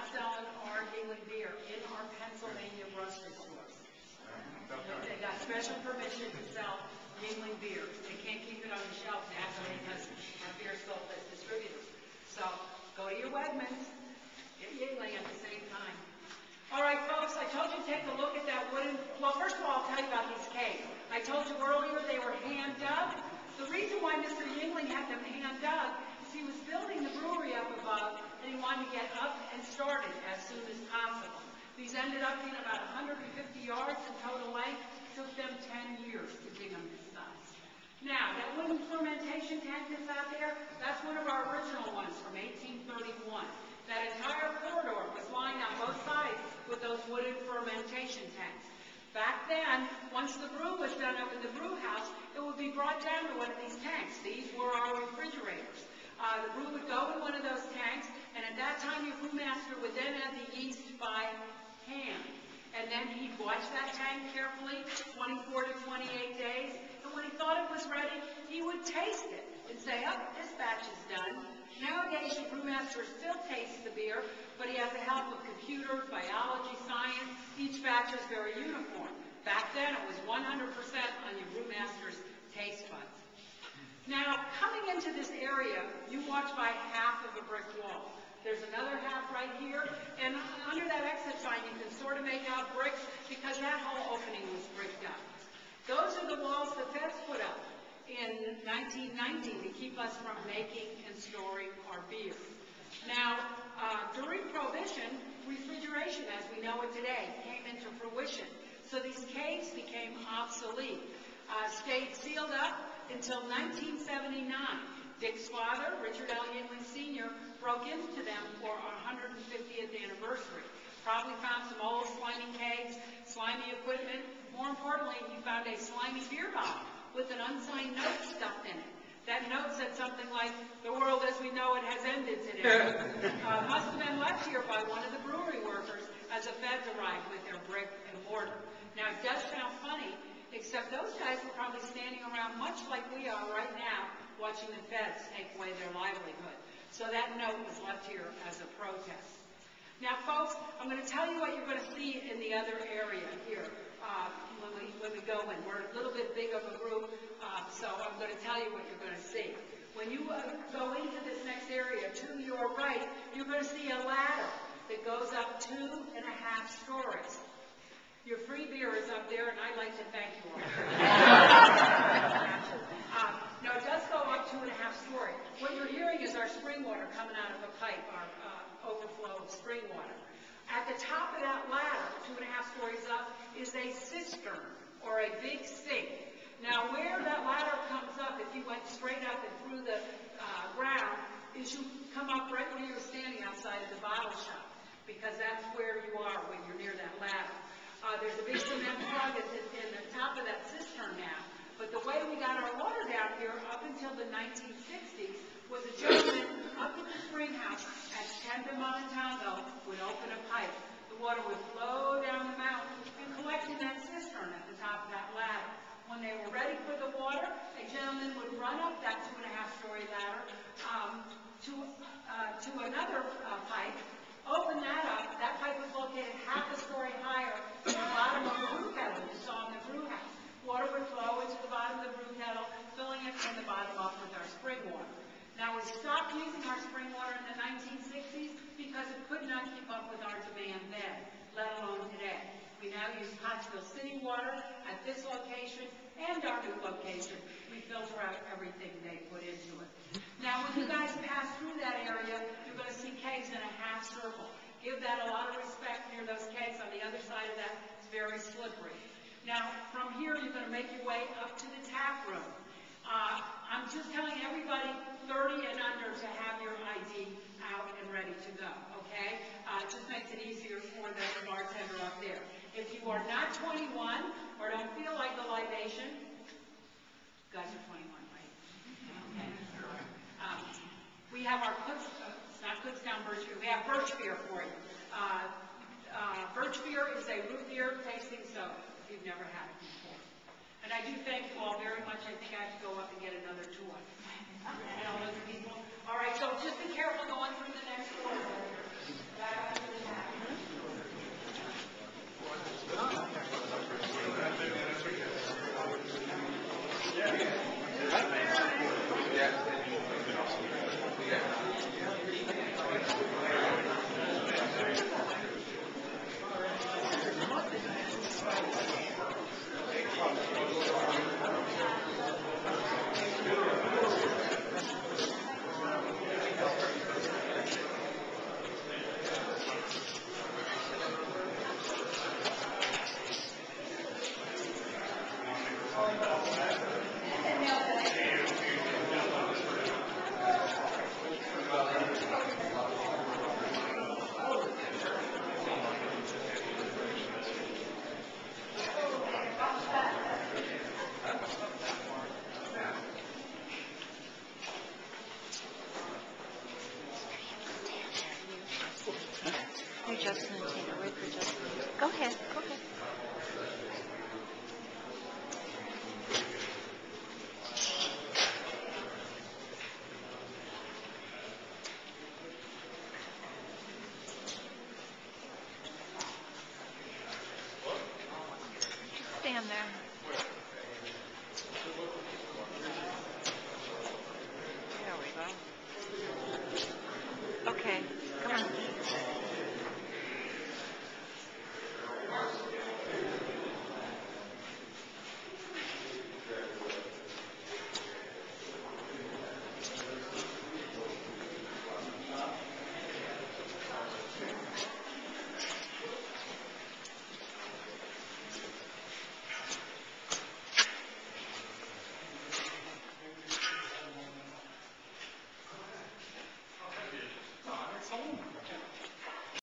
not selling our yuengling beer in our Pennsylvania grocery stores. They got special permission to sell yuengling beer. They can't keep it on the shelf naturally because our beer is sold as distributors. So go to your Wegmans, get yuengling at the same time. All right, folks, I told you to take a look at that wooden. Well, first of all, I'll tell you about these kegs. I told you earlier they were hand dug. The reason why Mr. Yuengling had them hand dug is he was building the brewery up above, and he wanted to get up and started as soon as possible. These ended up being about 150 yards in total length. It took them 10 years to dig them this size. Now, that wooden fermentation tank that's out there, that's one of our original ones from 1831. That entire corridor was lined on both sides with those wooden fermentation tanks. Back then, once the brew was done up in the brew house, it would be brought down to one of these tanks. These were our refrigerators. The brew would go in one of those tanks, and at that time, your brewmaster would then add the yeast by hand. And then he'd watch that tank carefully, 24 to 28 days, and when he thought it was ready, he would taste it and say, oh, this batch is done. Nowadays, your brewmaster still tastes the beer, but he has the help of computers, biology, science. Each batch is very uniform. Back then, it was 100% on your brewmaster's taste buds. Now, coming into this area, you watch by half of a brick wall. There's another half right here, and under that exit sign, you can sort of make out bricks because that whole opening was bricked up. Those are the walls the feds put up in 1990 to keep us from making and storing our beer. Now, during Prohibition, refrigeration, as we know it today, came into fruition. So these caves became obsolete, stayed sealed up until 1979. Dick's father, Richard L. Yuengling Sr., broke into them for our 150th anniversary. Probably found some old slimy kegs, slimy equipment. More importantly, he found a slimy beer bottle with an unsigned note stuffed in it. That note said something like, the world as we know it has ended today. Must have been left here by one of the brewery workers as the feds arrived with their brick and mortar. Now, it does sound funny, except those guys were probably standing around much like we are right now, watching the feds take away their livelihood. So that note was left here as a protest. Now, folks, I'm going to tell you what you're going to see in the other area here when we go in. We're a little bit big of a group, so I'm going to tell you what you're going to see. When you go into this next area, to your right, you're going to see a ladder that goes up 2.5 stories. Your free beer is up there, and I'd like to thank you all. No, it does go up 2.5 stories. What you're hearing is our spring water coming out of a pipe, our overflow of spring water. At the top of that ladder, 2.5 stories up, is a cistern, or a big sink. Now, where that ladder comes up, if you went straight up and through the ground, is you come up right where you're standing outside of the bottle shop, because that's where you are when you're near that ladder. There's a big cement plug in the top of that cistern now. But the way we got our water down here up until the 1960s was a gentleman up at the spring house at Tenda, Montalvo would open a pipe. The water would flow down the mountain and collect in that cistern at the top of that ladder. When they were ready for the water, a gentleman would run up that 2.5 story ladder to another pipe, open that up. That pipe was located half a story higher than the bottom of the brew kettle you saw in the brew house. Water would flow into the bottom of the brew kettle, filling it from the bottom up with our spring water. Now, we stopped using our spring water in the 1960s because it could not keep up with our demand then, let alone today. We now use Pottsville City water at this location and our new location. We filter out everything they put into it. Now, when you guys pass through that area, you're going to see kegs in a half circle. Give that a lot of respect near those kegs. On the other side of that, it's very slippery. Now, from here, you're going to make your way up to the tap room. I'm just telling everybody 30 and under to have your ID out and ready to go, okay? It just makes it easier for the bartender up there. If you are not 21 or don't feel like the libation, you guys are 21, right? Okay. We have our it's not Kutztown Birch Beer. We have Birch Beer for you. Birch Beer is a root beer tasting soda if you've never had it before. And I do thank you all very much. I think I have to go up and get another tour. And all those people. All right, so just be careful going through the next door. Back up to the Go ahead, go ahead.